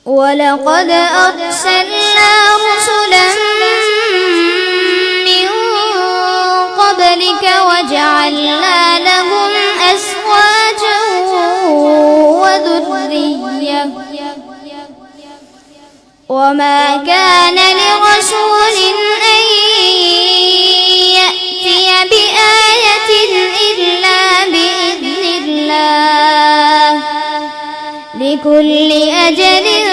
ولقد أرسلنا رسلا من قبلك وجعلنا لهم أزواجا وذرية وما كان لرسول أن يأتي بآية إلا بإذن الله لكل أجل